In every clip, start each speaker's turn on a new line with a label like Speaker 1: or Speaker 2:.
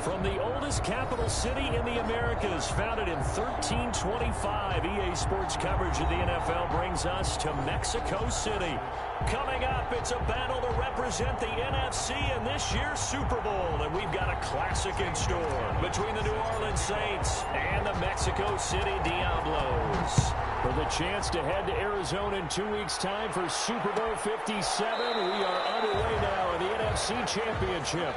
Speaker 1: From the oldest capital city in the Americas, founded in 1325, EA Sports coverage of the NFL brings us to Mexico City. Coming up, it's a battle to represent the NFC in this year's Super Bowl, and we've got a classic in store between the New Orleans Saints and the Mexico City Diablos. For the chance to head to Arizona in 2 weeks' time for Super Bowl 57, we are underway now in the NFC Championship.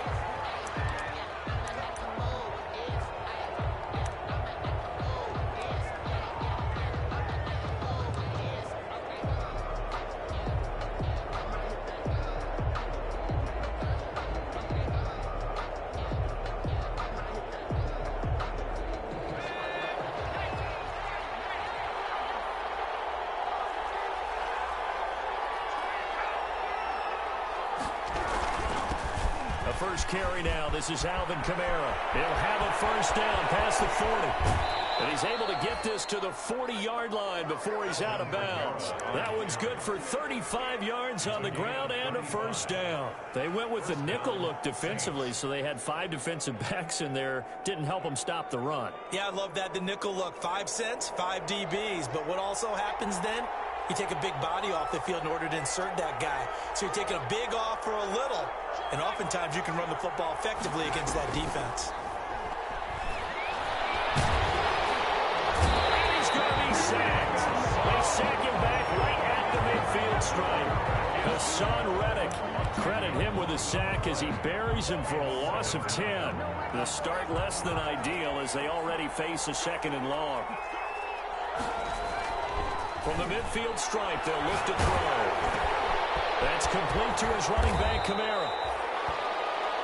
Speaker 1: First carry now. This is Alvin Kamara. He'll have a first down past the 40. And he's able to get this to the 40-yard line before he's out of bounds. That one's good for 35 yards on the ground and a first down. They went with the nickel look defensively, so they had 5 defensive backs in there. Didn't help them stop the run.
Speaker 2: Yeah, I love that, the nickel look. 5 cents, 5 DBs. But what also happens then? You take a big body off the field in order to insert that guy. So you're taking a big off for a little. And oftentimes you can run the football effectively against that defense.
Speaker 1: He's going to be sacked. They sack him back right at the midfield stripe. Hassan Reddick, credit him with a sack as he buries him for a loss of 10. The start less than ideal as they already face a second and long. From the midfield stripe, they'll lift a throw. That's complete to his running back, Kamara.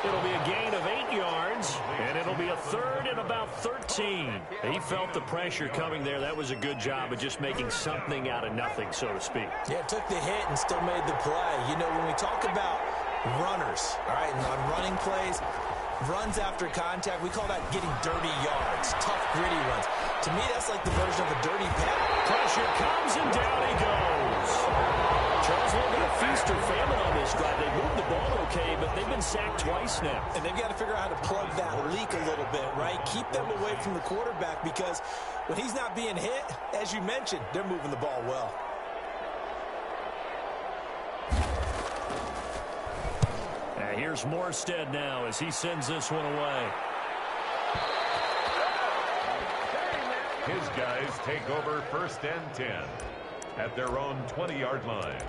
Speaker 1: It'll be a gain of 8 yards, and it'll be a third and about 13. He felt the pressure coming there. That was a good job of just making something out of nothing, so to speak.
Speaker 2: Yeah, took the hit and still made the play. You know, when we talk about runners, all right, and on running plays, runs after contact, we call that getting dirty yards, tough, gritty runs. To me, that's like the version of a dirty pass.
Speaker 1: Pressure comes, and down he goes. Charles, a little bit of feast or famine on this drive. They moved the ball okay, but they've been sacked twice now.
Speaker 2: And they've got to figure out how to plug that leak a little bit, right? Keep them away from the quarterback because when he's not being hit, as you mentioned, they're moving the ball well.
Speaker 1: Here's Morstead now as he sends this one away.
Speaker 3: His guys take over 1st and 10 at their own 20-yard line.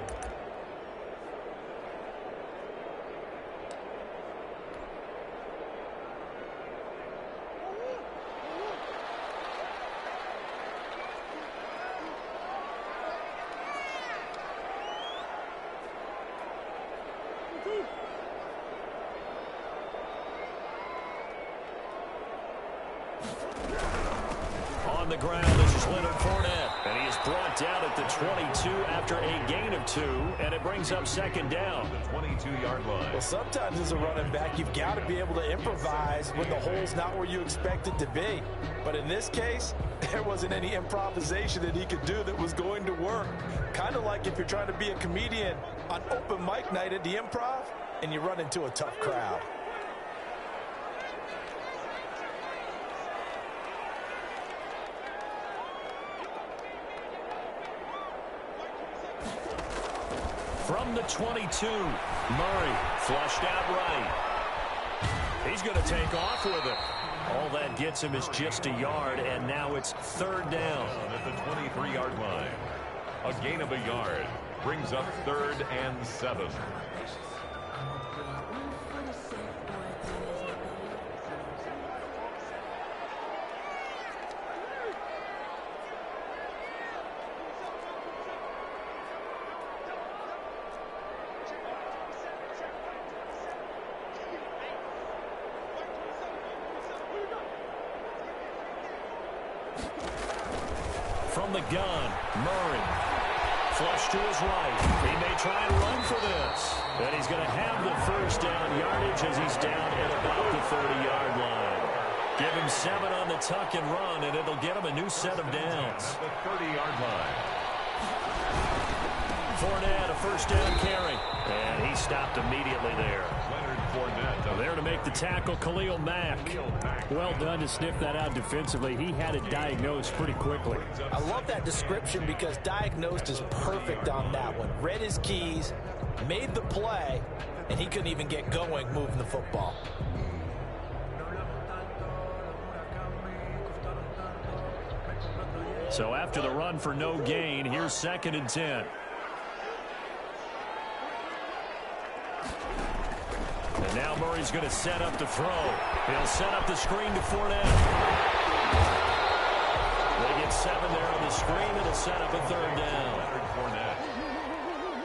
Speaker 1: On the ground, this is Leonard Fournette, and he is brought down at the 22 after a gain of 2, and it brings up second down.
Speaker 3: The 22-yard line.
Speaker 2: Well, sometimes as a running back, you've got to be able to improvise when the hole's not where you expect it to be. But in this case, there wasn't any improvisation that he could do that was going to work. Kind of like if you're trying to be a comedian on open mic night at the Improv, and you run into a tough crowd.
Speaker 1: From the 22, Murray flushed out right. He's going to take off with it. All that gets him is just a yard, and now it's third down.
Speaker 3: At the 23-yard line. A gain of a yard brings up 3rd and 7.
Speaker 1: From the gun, Murray. Flush to his right. He may try and run for this. And he's going to have the first down yardage as he's down at about the 30-yard line. Give him 7 on the tuck and run, and it'll get him a new set of downs.
Speaker 3: The 30-yard line.
Speaker 1: Fournette, a first down carry. And he stopped immediately there.
Speaker 3: Leonard Fournette.
Speaker 1: There to make make the tackle, Khalil Mack.
Speaker 4: Well done to sniff that out defensively. He had it diagnosed pretty quickly.
Speaker 2: I love that description because diagnosed is perfect on that one. Read his keys, made the play, and he couldn't even get going moving the football.
Speaker 1: So after the run for no gain, here's 2nd and 10. And now Murray's going to set up to throw. He'll set up the screen to Fournette. They get 7 there on the screen. It'll set up a 3rd down.
Speaker 3: Fournette.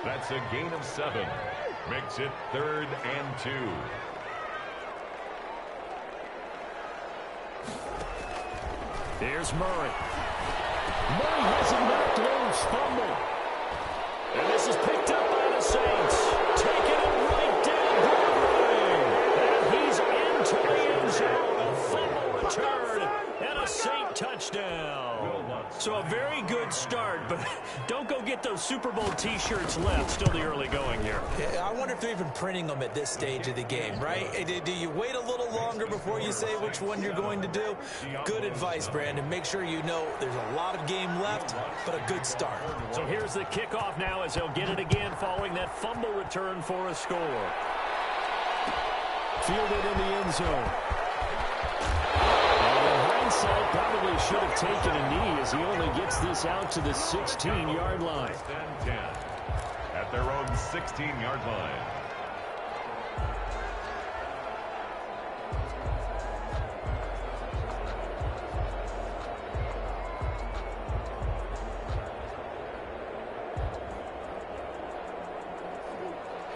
Speaker 3: That's a gain of 7. Makes it 3rd and 2.
Speaker 1: Here's Murray. Murray has it knocked loose. Fumble. And this is picked up by the Saints. Taking it right down Broadway. And he's into the end zone. A fumble return. And a Saint touchdown. So a very good start, but don't go get those Super Bowl T-shirts left. Still the early going here.
Speaker 2: I wonder if they're even printing them at this stage of the game, right? Do you wait a little longer before you say which one you're going to do? Good advice, Brandon. Make sure you know there's a lot of game left, but a good start.
Speaker 1: So here's the kickoff now as he'll get it again following that fumble return for a score. Fielded in the end zone. Hindsight probably should have taken a knee as he only gets this out to the 16-yard line.
Speaker 3: 10 at their own 16-yard line.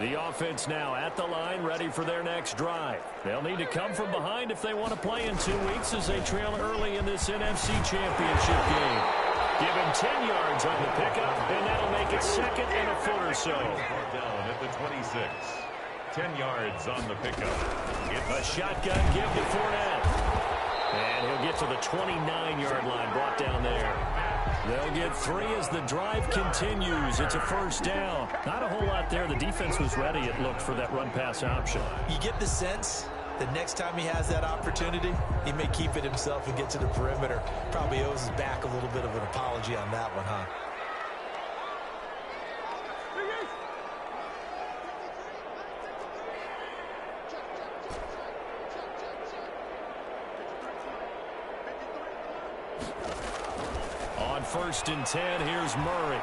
Speaker 1: The offense now at the line, ready for their next drive. They'll need to come from behind if they want to play in 2 weeks as they trail early in this NFC Championship game. Give him 10 yards on the pickup, and that'll make it 2nd and a foot or so.
Speaker 3: Down at the 26. 10 yards on the pickup.
Speaker 1: A shotgun give to Fournette. And he'll get to the 29-yard line, brought down there. They'll get 3 as the drive continues. It's a 1st down. Not a whole lot there. The defense was ready, it looked, for that run-pass option.
Speaker 2: You get the sense that next time he has that opportunity, he may keep it himself and get to the perimeter. Probably owes his back a little bit of an apology on that one, huh?
Speaker 1: On 1st and 10, here's Murray.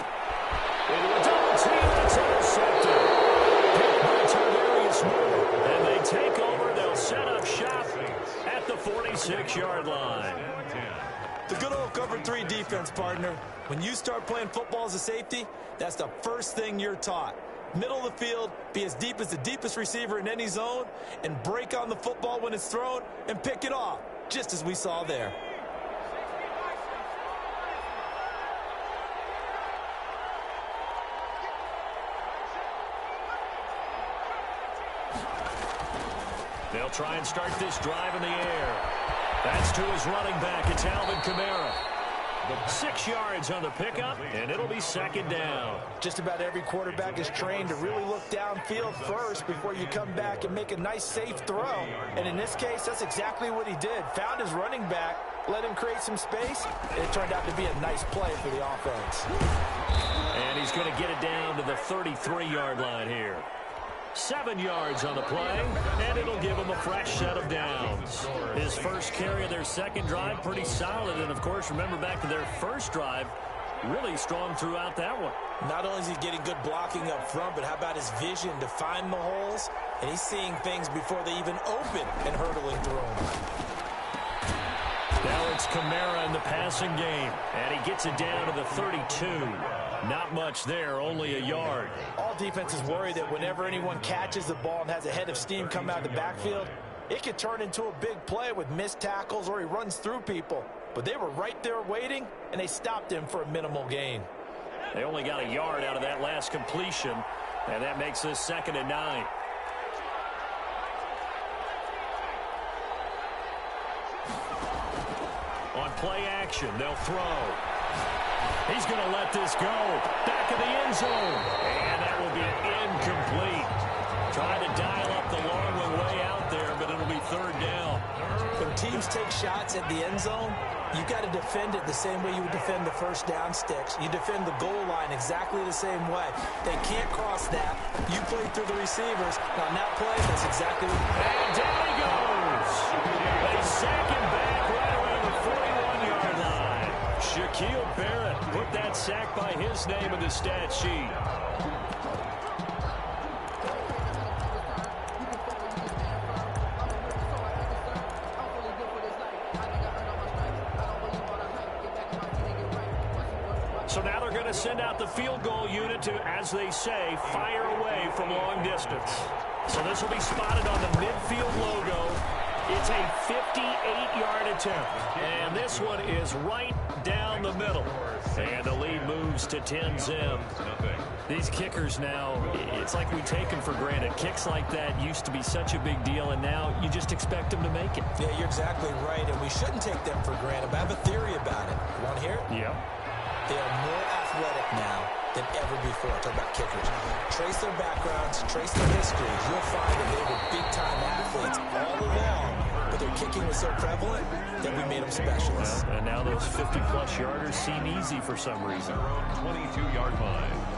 Speaker 1: Into a double team, that's intercepted. Picked by Tarvarius Moore. And they take over. They'll set up shop at the 46-yard line.
Speaker 2: The good old cover 3 defense, partner. When you start playing football as a safety, that's the first thing you're taught. Middle of the field, be as deep as the deepest receiver in any zone, and break on the football when it's thrown and pick it off, just as we saw there.
Speaker 1: They'll try and start this drive in the air. That's to his running back. It's Alvin Kamara. 6 yards on the pickup, and it'll be 2nd down.
Speaker 2: Just about every quarterback is trained to really look downfield first before you come back and make a nice, safe throw. And in this case, that's exactly what he did. Found his running back, let him create some space, and it turned out to be a nice play for the offense.
Speaker 1: And he's going to get it down to the 33-yard line here. 7 yards on the play, and it'll give him a fresh set of downs. His first carry of their 2nd drive, pretty solid. And, of course, remember back to their first drive, really strong throughout that one.
Speaker 2: Not only is he getting good blocking up front, but how about his vision to find the holes? And he's seeing things before they even open and hurdling through them.
Speaker 1: Now it's Kamara in the passing game, and he gets it down to the 32. Not much there, only a yard.
Speaker 2: All defenses worry that whenever anyone catches the ball and has a head of steam come out of the backfield, it could turn into a big play with missed tackles or he runs through people. But they were right there waiting, and they stopped him for a minimal gain.
Speaker 1: They only got a yard out of that last completion, and that makes this 2nd and 9. On play action, they'll throw. He's going to let this go. Back of the end zone. And that will be incomplete. Trying to dial up the long way out there, but it'll be
Speaker 2: teams take shots at the end zone, you got to defend it the same way you would defend the first down sticks. You defend the goal line exactly the same way. They can't cross that. You play through the receivers. On that play, that's exactly what...
Speaker 1: And down he goes. They sack him back right around the 41-yard line. Shaquille Barrett put that sack by his name in the stat sheet. So now they're going to send out the field goal unit to, as they say, fire away from long distance. So this will be spotted on the midfield logo. It's a 58-yard attempt. And this one is right down the middle. And the lead moves to 10-0. These kickers now, it's like we take them for granted. Kicks like that used to be such a big deal, and now you just expect them to make it.
Speaker 2: Yeah, you're exactly right, and we shouldn't take them for granted. But I have a theory about it. You want to hear it?
Speaker 1: Yep.
Speaker 2: They are more athletic now than ever before. Talk about kickers. Trace their backgrounds, trace their histories. You'll find that they were big-time athletes all along, but their kicking was so prevalent that we made them specialists.
Speaker 1: And now those 50-plus yarders seem easy for some reason.
Speaker 3: Their own 22-yard line.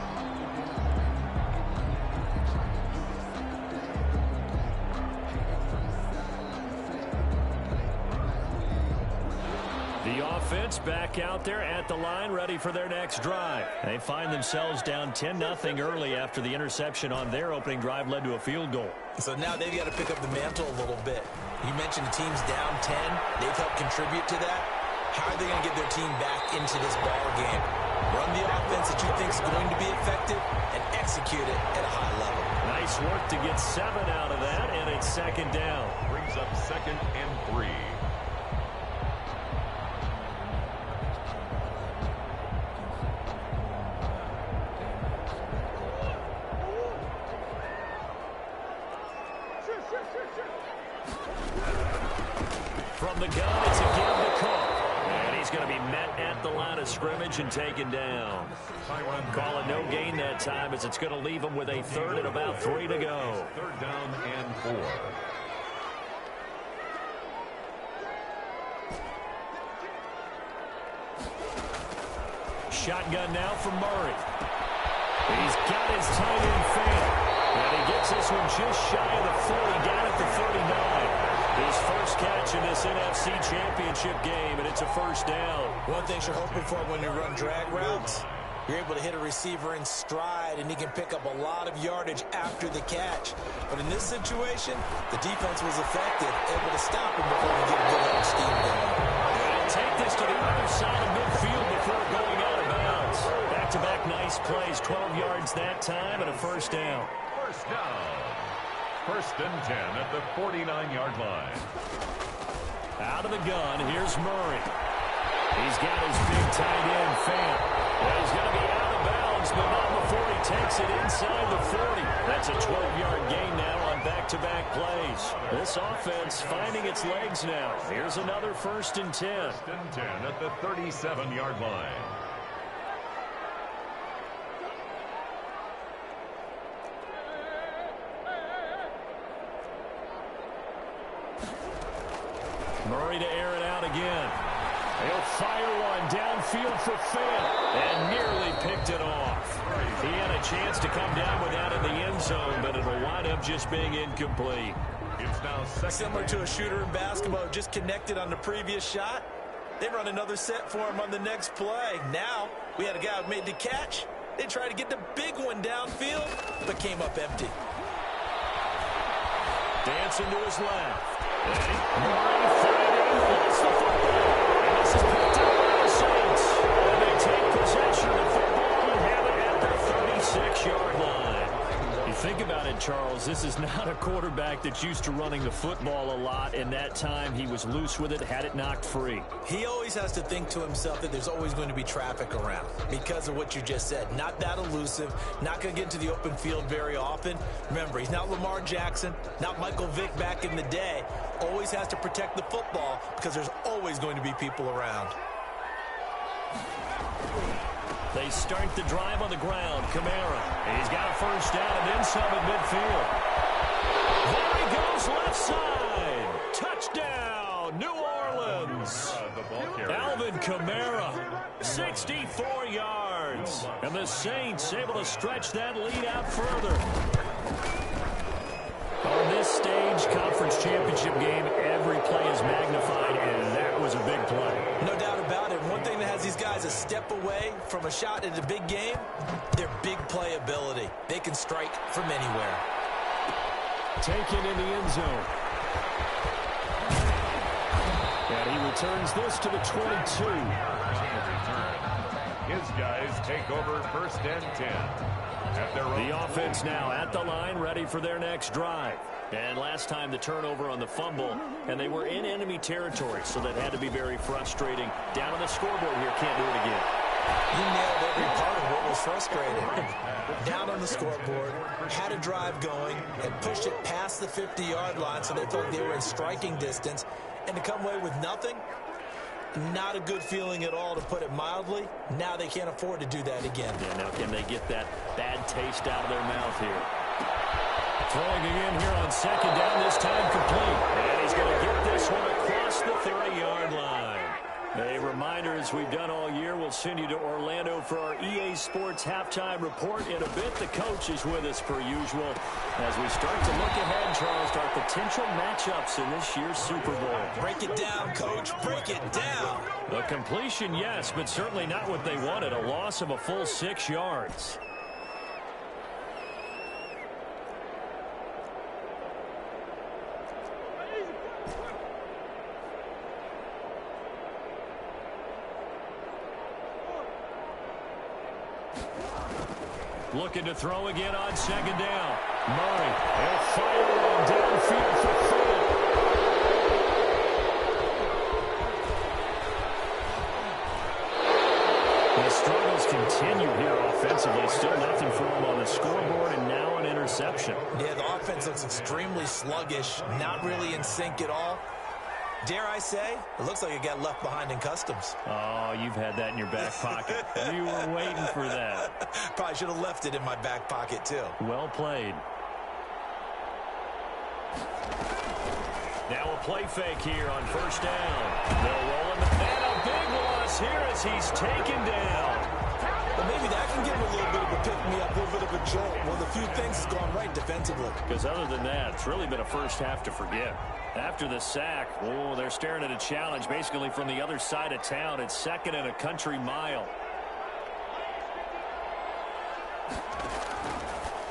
Speaker 1: The offense back out there at the line, ready for their next drive. They find themselves down 10-0 early after the interception on their opening drive led to a field goal.
Speaker 2: So now they've got to pick up the mantle a little bit. You mentioned the team's down 10. They've helped contribute to that. How are they going to get their team back into this ball game? Run the offense that you think is going to be effective and execute it at a high level.
Speaker 1: Nice work to get 7 out of that, and it's second down.
Speaker 3: Brings up 2nd and 3.
Speaker 1: From the gun, it's a give to Cook. And he's going to be met at the line of scrimmage and taken down. Call it no gain that time, as it's going to leave him with a third and about 3 to go.
Speaker 3: 3rd down and 4.
Speaker 1: Shotgun now from Murray. He's got his tight end fan. And he gets this one just shy of the 40, down at the 39. His first catch in this NFC Championship game, and it's a first down.
Speaker 2: One thing you're hoping for when you run drag routes, you're able to hit a receiver in stride, and he can pick up a lot of yardage after the catch. But in this situation, the defense was effective, able to stop him before he get a good head of steam going.
Speaker 1: And take this to the other side of midfield before going out of bounds. Back-to-back nice plays, 12 yards that time, and a first down.
Speaker 3: First down. 1st and 10 at the 49-yard line.
Speaker 1: Out of the gun, here's Murray. He's got his big tight end fan. Well, he's going to be out of bounds, but not before he takes it inside the 40. That's a 12-yard gain now on back-to-back plays. This offense finding its legs now. Here's another 1st and 10.
Speaker 3: 1st and 10 at the 37-yard line.
Speaker 1: Murray to air it out again. He'll fire one downfield for Fant and nearly picked it off. He had a chance to come down with that in the end zone, but it'll wind up just being incomplete.
Speaker 3: It's now
Speaker 2: similar to a shooter in basketball, just connected on the previous shot. They run another set for him on the next play. Now, we had a guy who made the catch. They tried to get the big one downfield, but came up empty.
Speaker 1: Dancing to his left. Murray fighting, lost the football. And this is picked up by the Saints. And they take possession of the football and have it at their 36-yard line. You think about it, Charles, this is not a quarterback that's used to running the football a lot, and that time he was loose with it, had it knocked free.
Speaker 2: He always has to think to himself that there's always going to be traffic around because of what you just said. Not that elusive, not going to get into the open field very often. Remember, he's not Lamar Jackson, not Michael Vick back in the day. Always has to protect the football because there's always going to be people around.
Speaker 1: They start the drive on the ground. Kamara. He's got a first down and then some at midfield. There he goes left side. Touchdown, New Kamara, 64 yards. And the Saints able to stretch that lead out further. On this stage, conference championship game, every play is magnified, and that was a big play.
Speaker 2: No doubt about it. One thing that has these guys a step away from a shot at a big game, their big play ability. They can strike from anywhere.
Speaker 4: Taken in the end zone. And he returns this to the 22.
Speaker 3: His guys take over first and 10. At their own.
Speaker 1: The offense now at the line, ready for their next drive. And last time the turnover on the fumble, and they were in enemy territory, so that had to be very frustrating. Down on the scoreboard here, can't do it again.
Speaker 2: You nailed every part of what was frustrating. Down on the scoreboard, had a drive going, and pushed it past the 50-yard line so they felt they were in striking distance. And to come away with nothing, not a good feeling at all, to put it mildly. Now they can't afford to do that again.
Speaker 1: Yeah, now can they get that bad taste out of their mouth here? Throwing again here on second down, this time complete. And he's going to get this one across the 30-yard line. A reminder, as we've done all year, we'll send you to Orlando for our EA Sports halftime report. In a bit, the coach is with us per usual as we start to look ahead, Charles, to our potential matchups in this year's Super Bowl.
Speaker 2: Break it down, Coach. Break it down.
Speaker 1: A completion, yes, but certainly not what they wanted. A loss of a full 6 yards. Looking to throw again on second down. Murray, he'll fire one downfield for Phillip. The struggles continue here offensively. Still nothing for him on the scoreboard, and now an interception.
Speaker 2: Yeah, the offense looks extremely sluggish, not really in sync at all. Dare I say, it looks like it got left behind in customs.
Speaker 1: Oh, you've had that in your back pocket. You were waiting for that.
Speaker 2: Probably should have left it in my back pocket, too.
Speaker 1: Well played. Now a play fake here on first down. They'll roll him, and a big loss here as he's taken down.
Speaker 2: But maybe that can give him a little bit of a pick-me-up, a little bit of a jolt. Well, the few things has gone right defensively.
Speaker 1: Because other than that, it's really been a first half to forget. After the sack, oh, they're staring at a challenge basically from the other side of town. It's second and a country mile.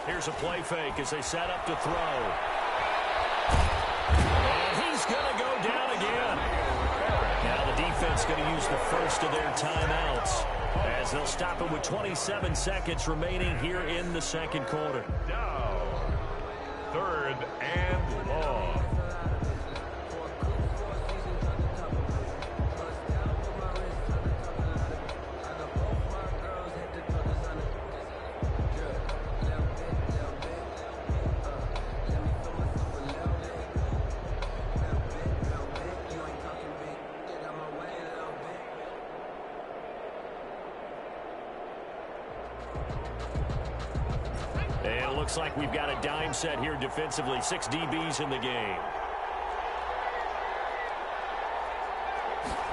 Speaker 1: Here's a play fake as they set up to throw. And he's going to go down again. Now the defense going to use the first of their timeouts as they'll stop it with 27 seconds remaining here in the second quarter.
Speaker 3: Down. Third and long.
Speaker 1: Looks like we've got a dime set here defensively. 6 DBs in the game.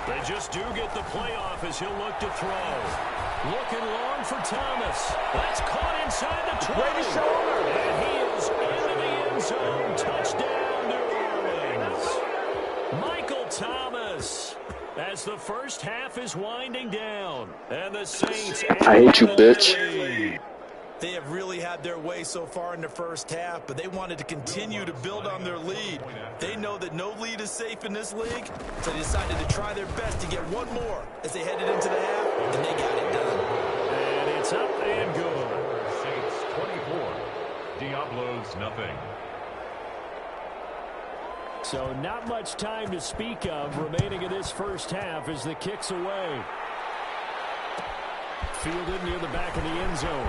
Speaker 1: They just do get the playoff as he'll look to throw. Looking long for Thomas. That's caught inside the 20. And he is into the end zone. Touchdown, New Orleans. Michael Thomas. As the first half is winding down. And the Saints.
Speaker 5: I hate you, bitch.
Speaker 2: They have really had their way so far in the first half, but they wanted to continue to build on their lead. They know that no lead is safe in this league, so they decided to try their best to get one more as they headed into the half, and they got it done.
Speaker 1: And it's up and good.
Speaker 3: Saints 24, Diablos nothing.
Speaker 4: So not much time to speak of remaining in this first half as the kick's away. Fielded near the back of the end zone.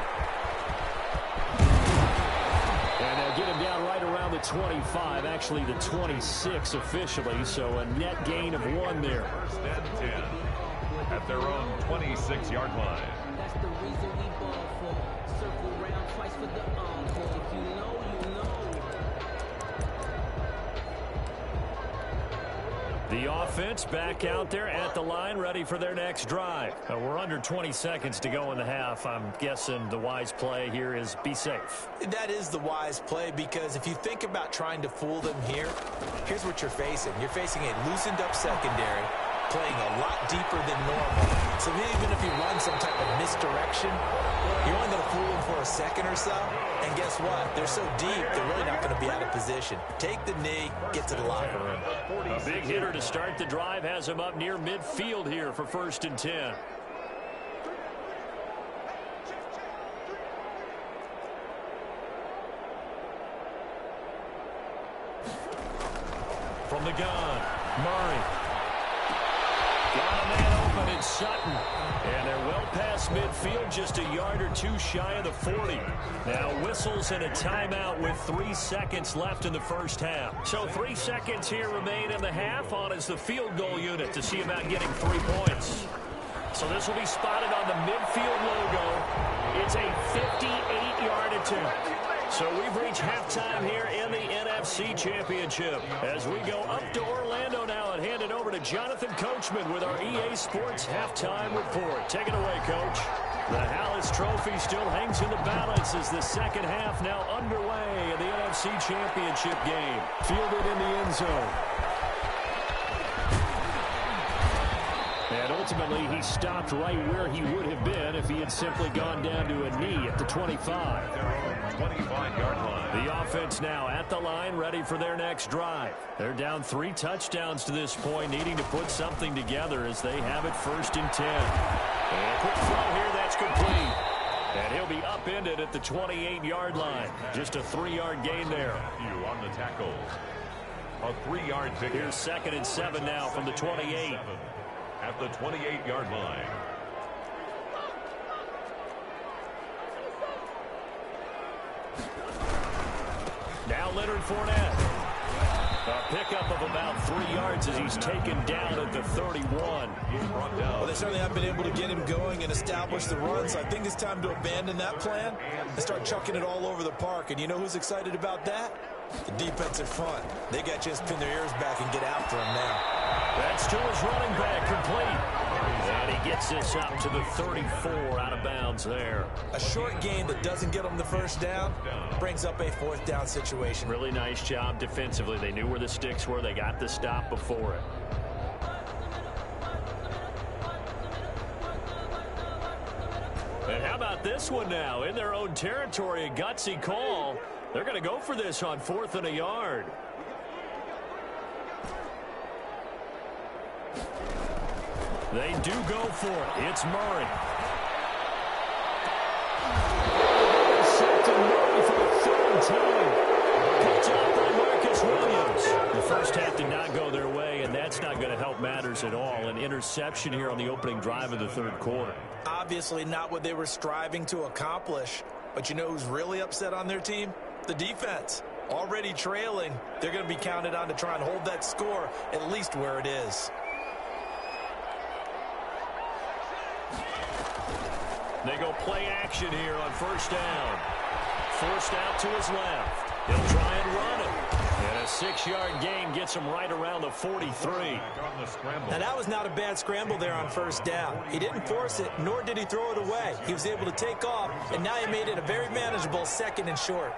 Speaker 4: And they'll get him down right around the 25, actually the 26 officially, so a net gain of 1 there.
Speaker 3: First and 10 at their own 26-yard line.
Speaker 6: That's the reason we ball for. Circle round twice for the encore. If you know, you know.
Speaker 1: The offense back out there at the line, ready for their next drive. We're under 20 seconds to go in the half. I'm guessing the wise play here is be safe.
Speaker 2: That is the wise play, because if you think about trying to fool them here, here's what you're facing. You're facing a loosened up secondary, playing a lot deeper than normal. So even if you run some type of misdirection, you're only going to fool them for a second or so. And guess what? They're so deep, they're really not going to be out of position. Take the knee, get to the locker room.
Speaker 1: A big hitter to start the drive has him up near midfield here for 1st and 10. From the gun, Murray. Got a man open in Sutton. And they're well past midfield, just a yard or two shy of the 40. Now whistles and a timeout with 3 seconds left in the first half. So 3 seconds here remain in the half. On is the field goal unit to see about getting 3 points. So this will be spotted on the midfield logo. It's a 58-yard attempt. So we've reached halftime here in the NFC Championship. As we go up to Orlando now and hand it over to Jonathan Coachman with our EA Sports Halftime Report. Take it away, Coach. The Hallis Trophy still hangs in the balance as the second half now underway in the NFC Championship game. Fielded in the end zone. And ultimately, he stopped right where he would have been if he had simply gone down to a knee at the 25.
Speaker 3: Their own 25-yard line.
Speaker 1: The offense now at the line, ready for their next drive. They're down 3 touchdowns to this point, needing to put something together as they have it 1st and 10. And quick throw here, that's complete. And he'll be upended at the 28-yard line. Just a 3-yard gain there.
Speaker 3: You on the tackle. A 3-yard pick.
Speaker 1: Here's 2nd and 7 now from the 28.
Speaker 3: At the 28-yard line.
Speaker 1: Now Leonard Fournette. A pickup of about 3 yards as he's taken down at the 31.
Speaker 3: He's brought down.
Speaker 2: Well, they certainly have been able to get him going and establish the run, so I think it's time to abandon that plan and start chucking it all over the park. And you know who's excited about that? The defensive front. They got to just pin their ears back and get after him now.
Speaker 1: That's to his running back, complete. And he gets this up to the 34, out of bounds there.
Speaker 2: A short gain that doesn't get them the first down brings up a 4th down situation.
Speaker 1: Really nice job defensively. They knew where the sticks were. They got the stop before it. And how about this one now? In their own territory, a gutsy call. They're going to go for this on 4th and a yard. They do go for it. It's Murray. Set to Murray for the 3rd time. Picked up by Marcus Williams. The first half did not go their way, and that's not going to help matters at all. An interception here on the opening drive of the 3rd quarter.
Speaker 2: Obviously not what they were striving to accomplish. But you know who's really upset on their team? The defense. Already trailing. They're going to be counted on to try and hold that score at least where it is.
Speaker 1: They go play action here on 1st down. Forced out to his left. He'll try and run it. And a 6-yard gain gets him right around the 43.
Speaker 2: Now that was not a bad scramble there on 1st down. He didn't force it, nor did he throw it away. He was able to take off, and now he made it a very manageable 2nd and short.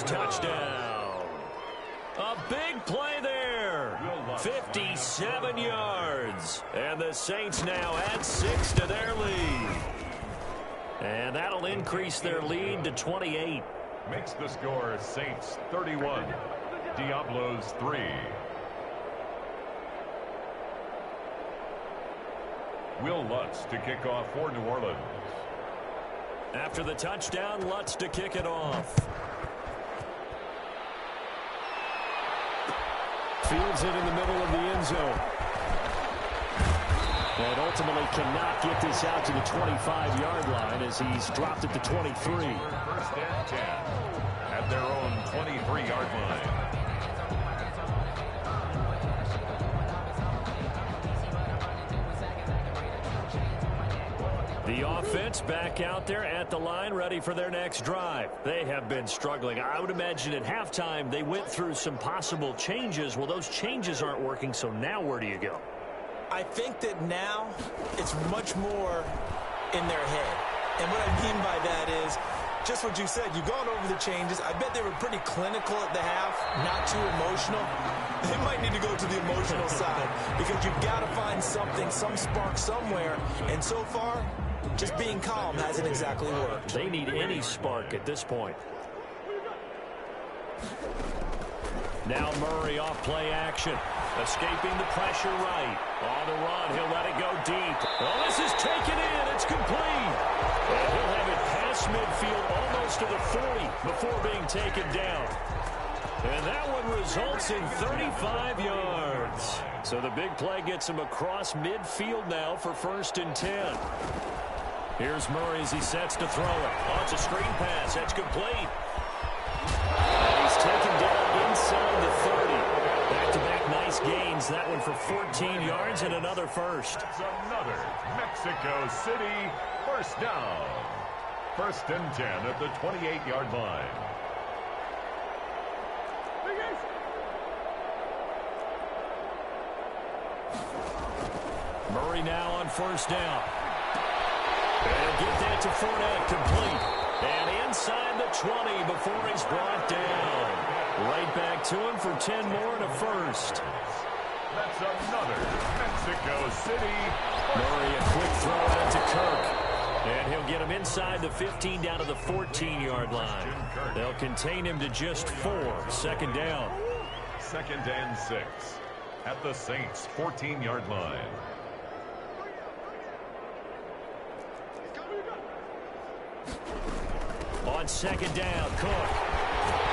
Speaker 1: Touchdown. A big play there. 57 yards. And the Saints now add 6 to their lead. And that'll increase their lead to 28.
Speaker 3: Makes the score Saints 31, Diablos 3. Will Lutz to kick off for New Orleans.
Speaker 1: After the touchdown, Lutz to kick it off. Fields it in the middle of the end zone.
Speaker 4: And ultimately cannot get this out to the 25-yard line as he's dropped it to 23.
Speaker 3: First and 10 at their own 23-yard line.
Speaker 1: The offense back out there at the line, ready for their next drive. They have been struggling. I would imagine at halftime they went through some possible changes. Well, those changes aren't working, so now where do you go?
Speaker 2: I think that now it's much more in their head. And what I mean by that is just what you said. You've gone over the changes. I bet they were pretty clinical at the half, not too emotional. They might need to go to the emotional side because you've got to find something, some spark somewhere. And so far, just being calm hasn't exactly worked.
Speaker 1: They need any spark at this point. Now Murray off play action. Escaping the pressure right. On the run, he'll let it go deep. Oh, this is taken in. It's complete. And he'll have it past midfield almost to the 40 before being taken down. And that one results in 35 yards. So the big play gets him across midfield now for 1st and 10. Here's Murray as he sets to throw it. Oh, it's a screen pass. That's complete. And he's taken down inside the 30. Back-to-back nice gains. That one for 14 yards and another first.
Speaker 3: That's another Mexico City first down. 1st and 10 at the 28-yard line.
Speaker 1: Murray now on 1st down. And get that to Fournette, complete. And inside the 20 before he's brought down. Right back to him for 10 more and a first.
Speaker 3: That's another Mexico City.
Speaker 1: Murray, a quick throw out to Kirk. And he'll get him inside the 15 down to the 14-yard line. They'll contain him to just 4. 2nd down.
Speaker 3: 2nd and 6 at the Saints' 14-yard line.
Speaker 1: On 2nd down, Cook.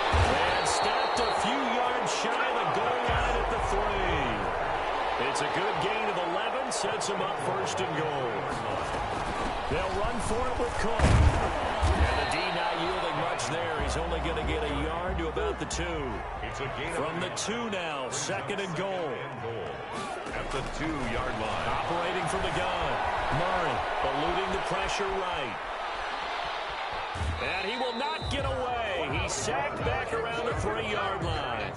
Speaker 1: And stopped a few yards shy of the goal line at the 3. It's a good gain of 11, sets him up 1st and goal. They'll run for it with Cook. And the D not yielding much there. He's only going to get a yard to about the 2.
Speaker 3: It's a gain
Speaker 1: from the 2 now, 2nd and goal.
Speaker 3: At the 2-yard line.
Speaker 1: Operating from the gun. Murray eluding the pressure right. And he will not get away. He's sacked back around the 3-yard line.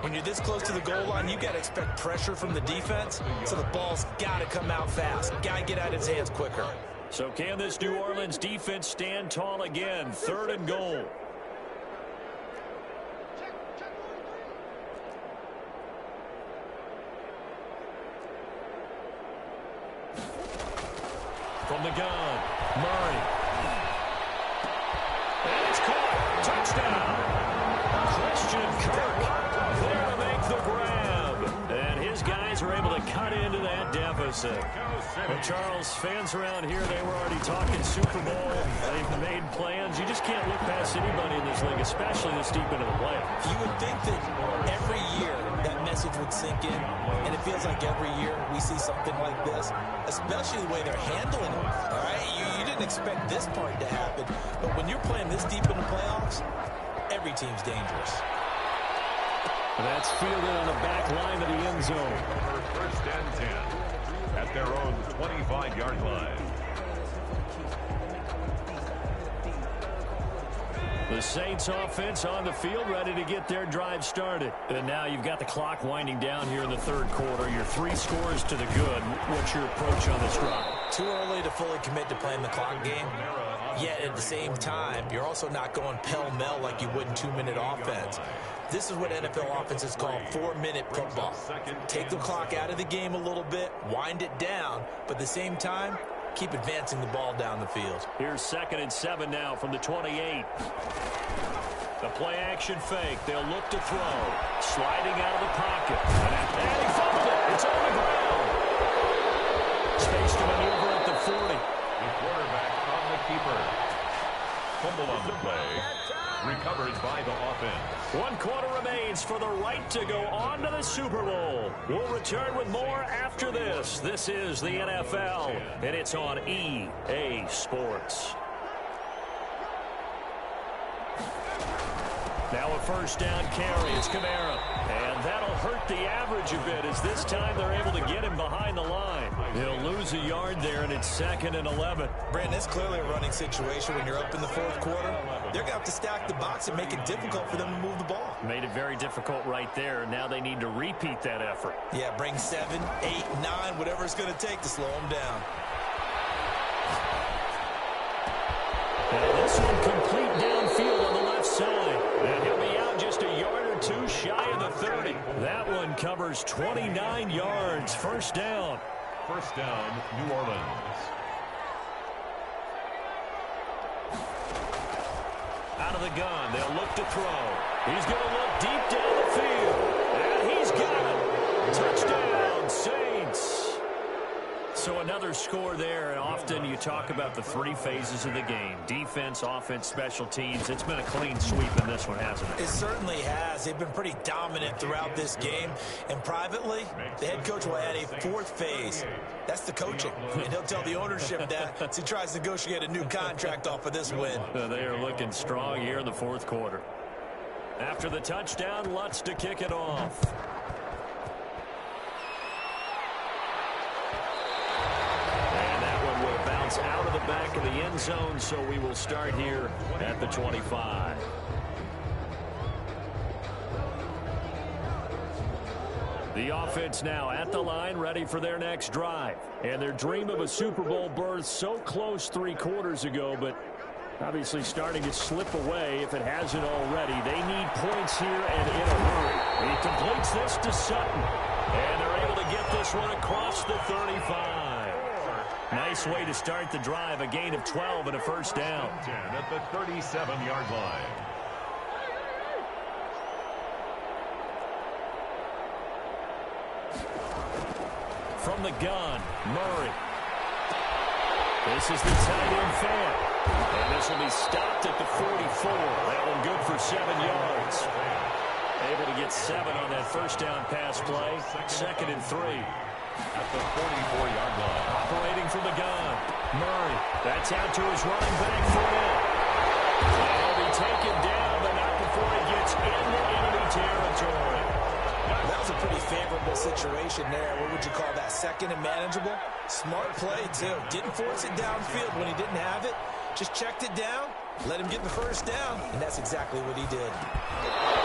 Speaker 2: When you're this close to the goal line, you got to expect pressure from the defense, so the ball's got to come out fast. Got to get out of his hands quicker.
Speaker 1: So can this New Orleans defense stand tall again? 3rd and goal. From the gun, Murray. And it's caught. Touchdown. Christian Kirk there to make the grab. And his guys are able to cut into that deficit. Well, Charles, fans around here, they were already talking Super Bowl. They've made plans. You just can't look past anybody in this league, especially this deep into the playoffs.
Speaker 2: You would think that every year that message would sink in, and it feels like every year we see something like this, especially the way they're handling it. All right, you didn't expect this part to happen, but when you're playing this deep in the playoffs, every team's dangerous.
Speaker 1: That's fielded on the back line of the end zone.
Speaker 3: 1st and 10 at their own 25-yard line.
Speaker 1: The Saints offense on the field, ready to get their drive started. And now you've got the clock winding down here in the 3rd quarter. Your 3 scores to the good. What's your approach on this drive?
Speaker 2: Too early to fully commit to playing the clock game. Yet at the same time, you're also not going pell-mell like you would in 2-minute offense. This is what NFL offenses call 4-minute football. Take the clock out of the game a little bit, wind it down, but at the same time, keep advancing the ball down the field.
Speaker 1: Here's 2nd and 7 now from the 28. The play action fake. They'll look to throw. Sliding out of the pocket. And he fumbled it. It's on the ground. Space to maneuver at the 40.
Speaker 3: The quarterback on the keeper. Fumble on the play. recovered by the offense.
Speaker 1: 1 quarter remains for the right to go on to the Super Bowl. We'll return with more after this. This is the NFL, and it's on EA Sports. Now a first down carry. It's Kamara. And that'll hurt the average a bit as this time they're able to get him behind the line. He'll lose a yard there, and it's 2nd and 11.
Speaker 2: Brandon, it's clearly a running situation when you're up in the 4th quarter. They're going to have to stack the box and make it difficult for them to move the ball.
Speaker 1: Made it very difficult right there. Now they need to repeat that effort.
Speaker 2: Yeah, bring 7, 8, 9, whatever it's going to take to slow them down.
Speaker 1: And this one complete downfield on the left side. And he'll be out just a yard or 2 shy of the 30. That one covers 29 yards. First down.
Speaker 3: First down, New Orleans.
Speaker 1: Out of the gun. They'll look to throw. He's going to look deep down the field. And he's got it. Touchdown, Saints. So another score there, and often you talk about the 3 phases of the game. Defense, offense, special teams. It's been a clean sweep in this one, hasn't it?
Speaker 2: It certainly has. They've been pretty dominant throughout this game. And privately, the head coach will add a 4th phase. That's the coaching. And he'll tell the ownership that as he tries to negotiate a new contract off of this win.
Speaker 1: They are looking strong here in the 4th quarter. After the touchdown, Lutz to kick it off. Out of the back of the end zone, so we will start here at the 25. The offense now at the line, ready for their next drive. And their dream of a Super Bowl berth so close 3 quarters ago, but obviously starting to slip away if it hasn't already. They need points here and in a hurry. He completes this to Sutton. And they're able to get this one across the 35. Nice way to start the drive, a gain of 12 and a first down.
Speaker 3: 10 at the 37-yard line.
Speaker 1: From the gun, Murray. This is the tight end fan. And this will be stopped at the 44. That one good for 7 yards. Able to get 7 on that first down pass play. 2nd and 3.
Speaker 3: At the 44-yard line.
Speaker 1: Operating from the gun. Murray. That's out to his running back Fournette. And he'll be taken down, but not before he gets into enemy territory.
Speaker 2: That was a pretty favorable situation there. What would you call that? 2nd and manageable? Smart play, too. Didn't force it downfield when he didn't have it. Just checked it down, let him get the first down, and that's exactly what he did.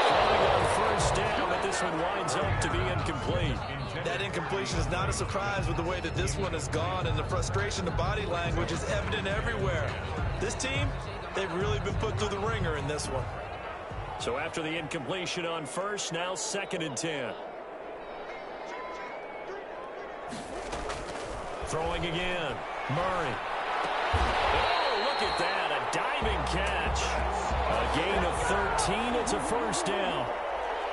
Speaker 1: Throwing on first down, but this one winds up to be incomplete.
Speaker 2: That incompletion is not a surprise with the way that this one has gone, and the frustration, the body language is evident everywhere. This team, they've really been put through the ringer in this one.
Speaker 1: So after the incompletion on first, now 2nd and 10. Throwing again. Murray. Oh, look at that. A diving catch. A gain of 13. It's a first down.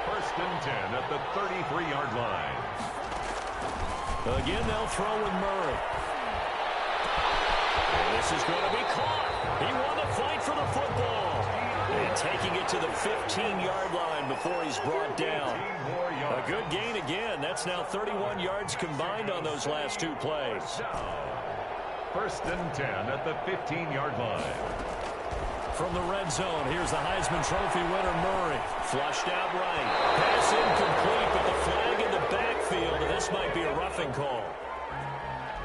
Speaker 3: First and 10 at the 33-yard line.
Speaker 1: Again, they'll throw with Murray. And this is going to be caught. He won the fight for the football. And taking it to the 15-yard line before he's brought down. A good gain again. That's now 31 yards combined on those last 2 plays.
Speaker 3: First and 10 at the 15-yard line.
Speaker 1: From the red zone, here's the Heisman Trophy winner, Murray. Flushed out right. Pass incomplete, but the flag in the backfield, and this might be a roughing call.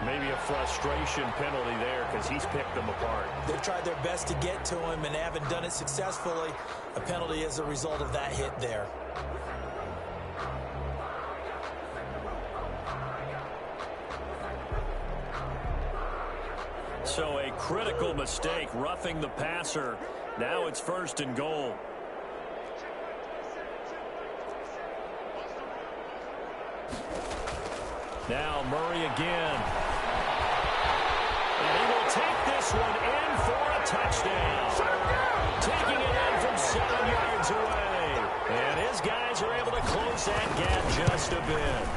Speaker 1: Maybe a frustration penalty there because he's picked them apart.
Speaker 2: They've tried their best to get to him and haven't done it successfully. A penalty as a result of that hit there.
Speaker 1: So a critical mistake, roughing the passer. Now it's 1st and goal. Now Murray again. And he will take this one in for a touchdown. Taking it in from 7 yards away. And his guys are able to close that gap just a bit.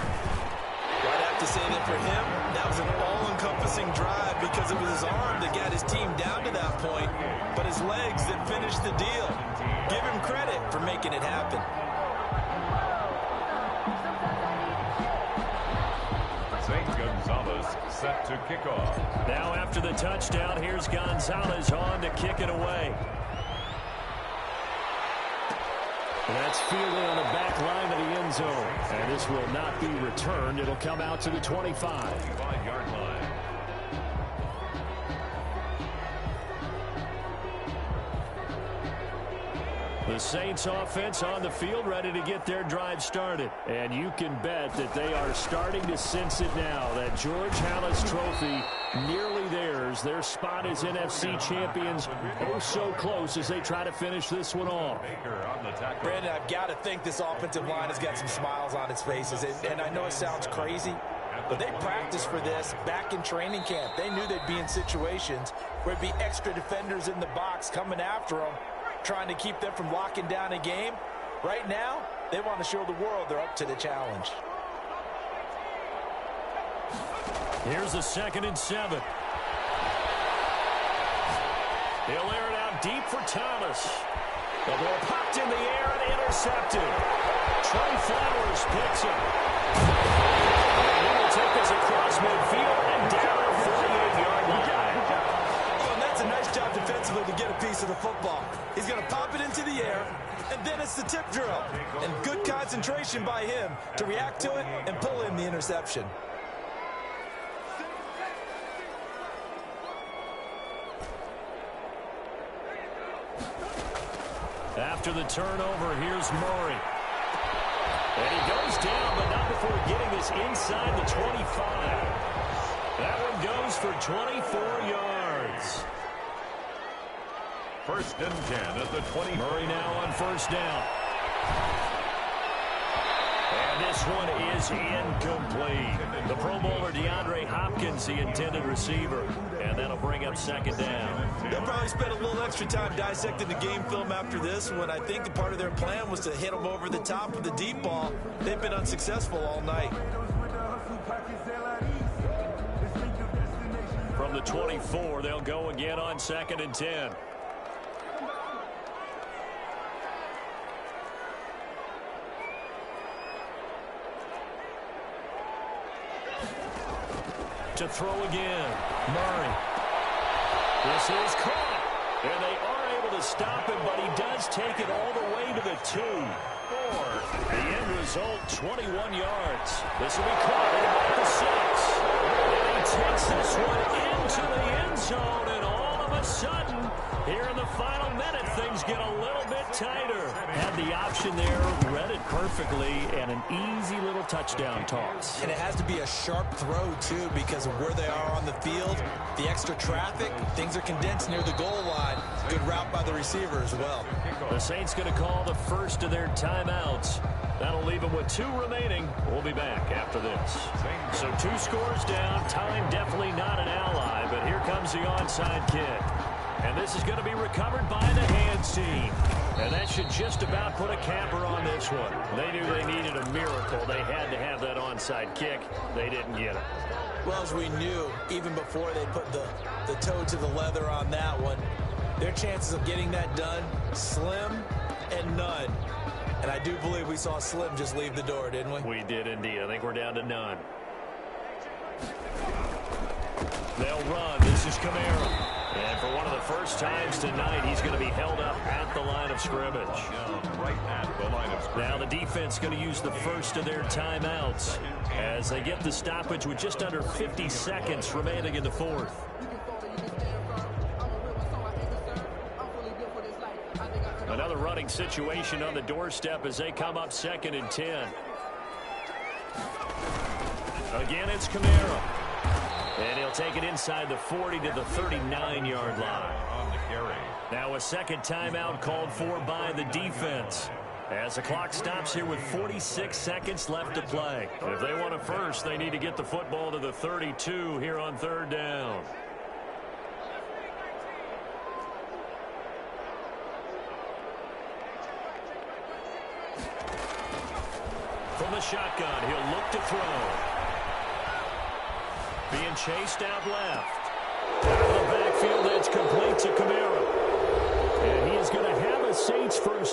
Speaker 2: I'd have to say that for him, that was an all-encompassing drive because it was his arm that got his team down to that point, but his legs that finished the deal. Give him credit for making it happen.
Speaker 3: St. Gonzalez set to kick off.
Speaker 1: Now after the touchdown, here's Gonzalez on to kick it away. That's fielded on the back line of the end zone. And this will not be returned. It'll come out to the 25.
Speaker 3: 5-yard line.
Speaker 1: The Saints offense on the field, ready to get their drive started. And you can bet that they are starting to sense it now. That George Halas trophy nearly theirs. Their spot as NFC champions, oh so close as they try to finish this one off.
Speaker 3: Baker on the tackle.
Speaker 2: Brandon, I've got to think this offensive line has got some smiles on its faces. And I know it sounds crazy, but they practiced for this back in training camp. They knew they'd be in situations where there'd be extra defenders in the box coming after them, trying to keep them from locking down a game. Right now, they want to show the world they're up to the challenge.
Speaker 1: Here's a 2nd and 7. He'll air it out deep for Thomas. The ball popped in the air and intercepted. Trey Flowers picks it. And he will take this across midfield and down the 48-yard line.
Speaker 2: Oh, and that's a nice job defensively to get a piece of the football. He's going to pop it into the air, and then it's the tip drill. And good concentration by him to react to it and pull in the interception.
Speaker 1: After the turnover, here's Murray. And he goes down, but not before getting this inside the 25. That one goes for 24 yards.
Speaker 3: 1st and 10 at the 20.
Speaker 1: Murray now on 1st down. And this one is incomplete. The Pro Bowler DeAndre Hopkins, the intended receiver. And that'll bring up 2nd down.
Speaker 2: They'll probably spend a little extra time dissecting the game film after this one. I think part of their plan was to hit them over the top with the deep ball. They've been unsuccessful all night.
Speaker 1: From the 24, they'll go again on 2nd and 10. To throw again. Murray. This is caught. And they are able to stop him, but he does take it all the way to the 2. 4. The end result, 21 yards. This will be caught at about the 6. And he takes this one into the end zone, and all of a sudden, here in the final minute, things get a little bit tighter. Had the option there, read it perfectly, and an easy little touchdown toss.
Speaker 2: And it has to be a sharp throw, too, because of where they are on the field. The extra traffic, things are condensed near the goal line. Good route by the receiver as well.
Speaker 1: The Saints going to call the first of their timeouts. That'll leave them with 2 remaining. We'll be back after this. So 2 scores down. Time definitely not an ally, but here comes the onside kick. And this is going to be recovered by the hands team. And that should just about put a capper on this one. They knew they needed a miracle. They had to have that onside kick. They didn't get it.
Speaker 2: Well, as we knew, even before they put the toe to the leather on that one, their chances of getting that done, slim and none. And I do believe we saw Slim just leave the door, didn't we?
Speaker 1: We did indeed. I think we're down to none. They'll run. This is Kamara. And for one of the first times tonight, he's going to be held up at the line of scrimmage.
Speaker 3: Right at the line of scrimmage.
Speaker 1: Now the defense going to use the first of their timeouts as they get the stoppage with just under 50 seconds remaining in the 4th. Another running situation on the doorstep as they come up 2nd and 10. Again, it's Kamara. And he'll take it inside the 40 to the 39-yard line.
Speaker 3: On the carry.
Speaker 1: Now a second timeout called for by the defense. As the clock stops here with 46 seconds left to play. If they want a first, they need to get the football to the 32 here on 3rd down. From the shotgun, he'll look to throw. Being chased out left. Out of the backfield, that's complete to Kamara. And he is going to have a Saints first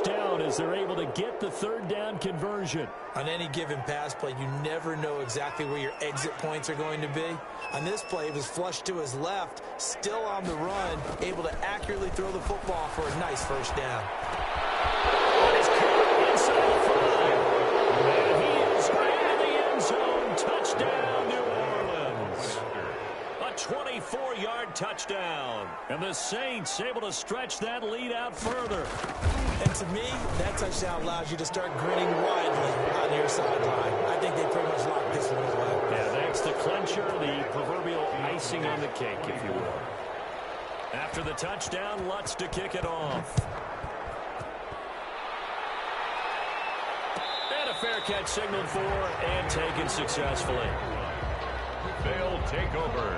Speaker 4: as they're able to get the third down conversion.
Speaker 2: On any given pass play, you never know exactly where your exit points are going to be. On this play, it was flushed to his left, still on the run, able to accurately throw the football for a nice first down.
Speaker 1: It's caught inside the 5. And he is in the end zone. Touchdown, New Orleans. A 24-yard touchdown. And the Saints able to stretch that lead out further.
Speaker 2: And to me, that touchdown allows you to start grinning widely on your sideline. I think they pretty much locked this one away.
Speaker 1: Yeah, that's the clincher, the proverbial icing on the cake, if you will. After the touchdown, Lutz to kick it off. And a fair catch signaled for and taken successfully.
Speaker 3: They'll take over.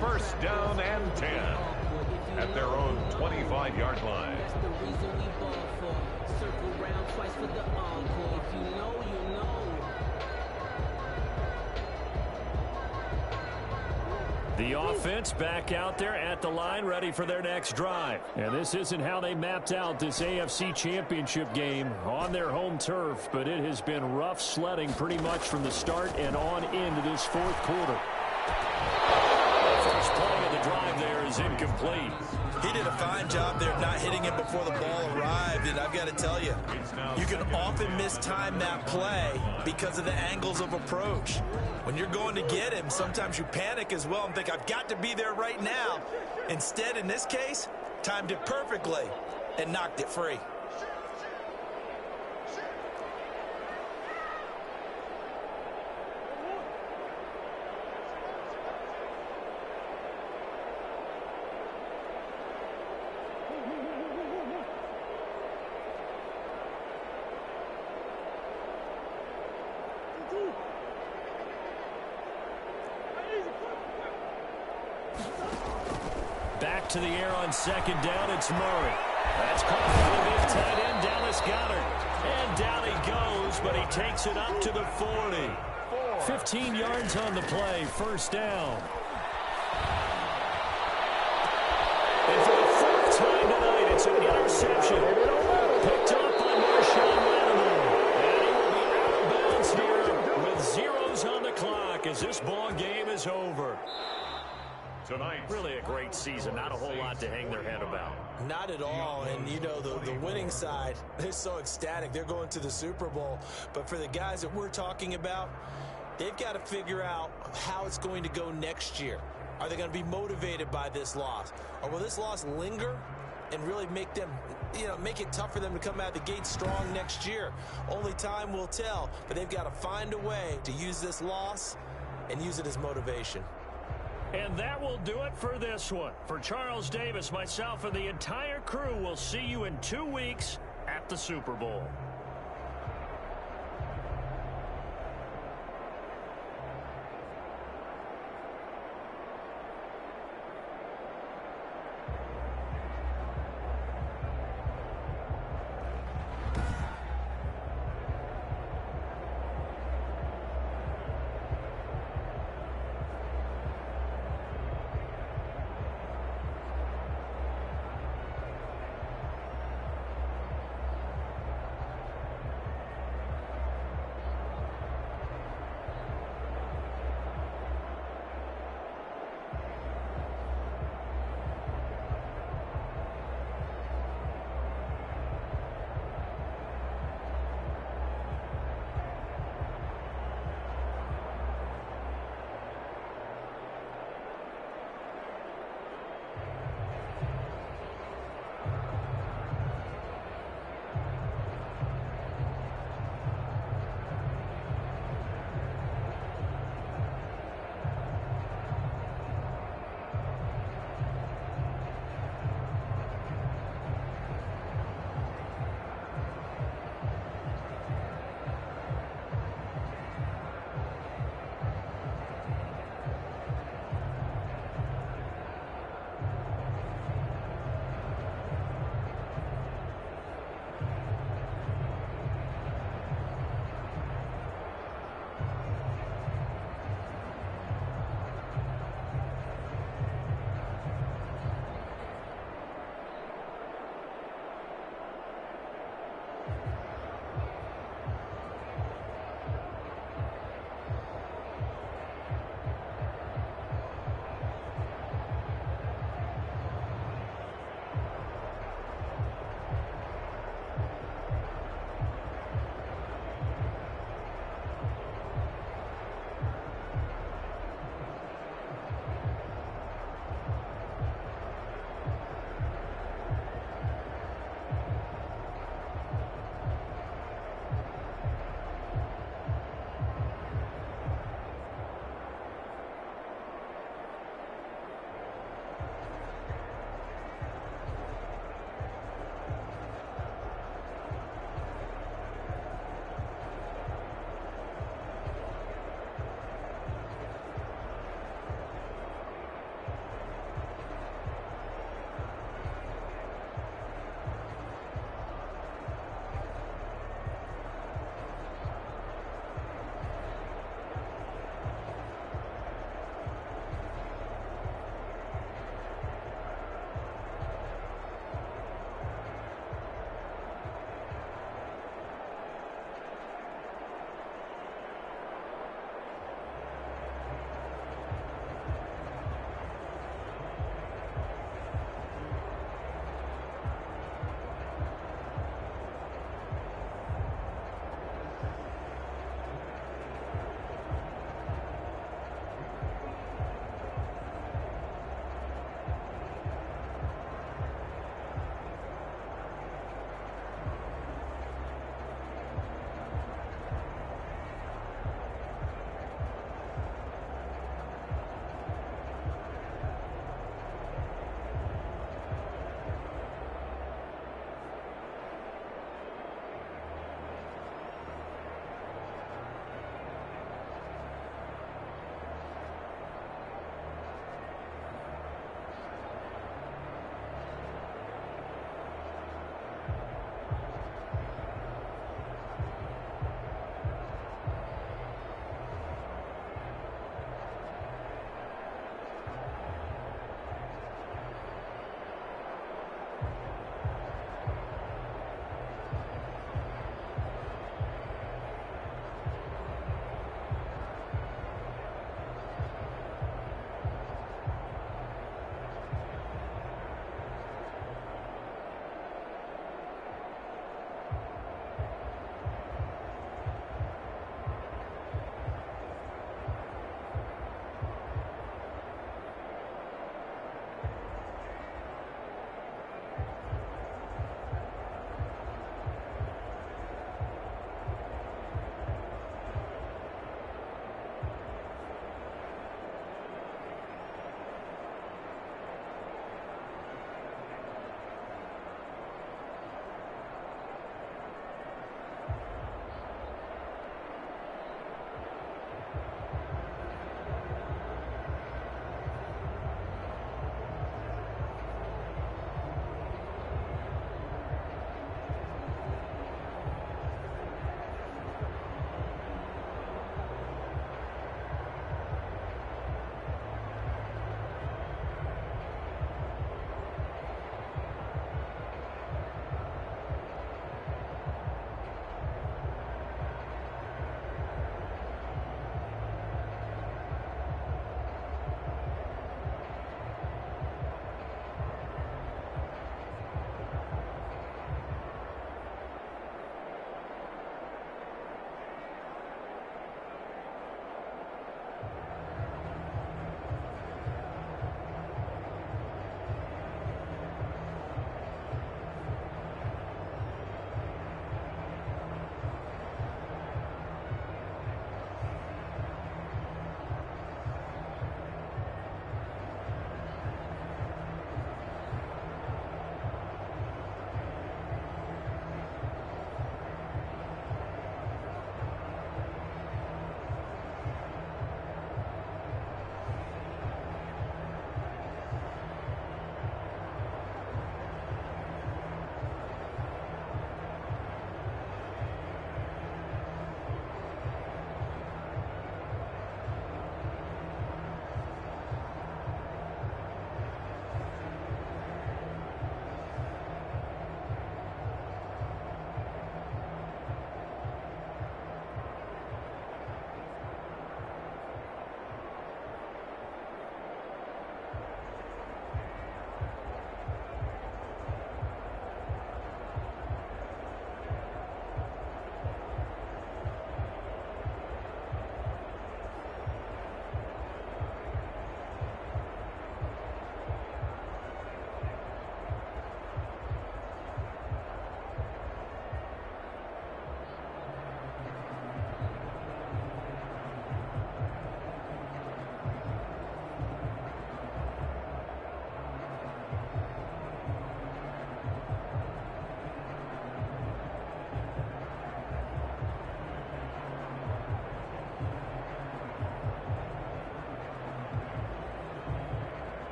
Speaker 3: First down and 10 at their own 25-yard line.
Speaker 6: That's the reason we ball for. Circle round twice for the encore. If you know, you know.
Speaker 1: The offense back out there at the line, ready for their next drive.
Speaker 4: And this isn't how they mapped out this AFC Championship game on their home turf, but it has been rough sledding pretty much from the start and on into this fourth quarter.
Speaker 1: First play of the drive there is incomplete.
Speaker 2: He did a fine job there not hitting him before the ball arrived, and I've got to tell you, you can often mistime that play because of the angles of approach. When you're going to get him, sometimes you panic as well and think, I've got to be there right now. Instead, in this case, timed it perfectly and knocked it free.
Speaker 1: Back to the air on second down, it's Murray. That's caught by the big tight end, Dallas Goedert. And down he goes, but he takes it up to the 40. 15 yards on the play, first down. And for the fourth time tonight, it's an interception. Picked up by Marshawn Lattimore. And he will be out of bounds here with zeros on the clock as this ball game is over.
Speaker 3: Tonight,
Speaker 1: Really a great season. Not a whole lot to hang their head about.
Speaker 2: Not at all, and you know, the winning side, they're so ecstatic. They're going to the Super Bowl. But for the guys that we're talking about, they've got to figure out how it's going to go next year. Are they going to be motivated by this loss? Or will this loss linger and really make them, make it tough for them to come out of the gate strong next year? Only time will tell, but they've got to find a way to use this loss and use it as motivation.
Speaker 1: And that will do it for this one. For Charles Davis, myself, and the entire crew, we'll see you in 2 weeks at the Super Bowl.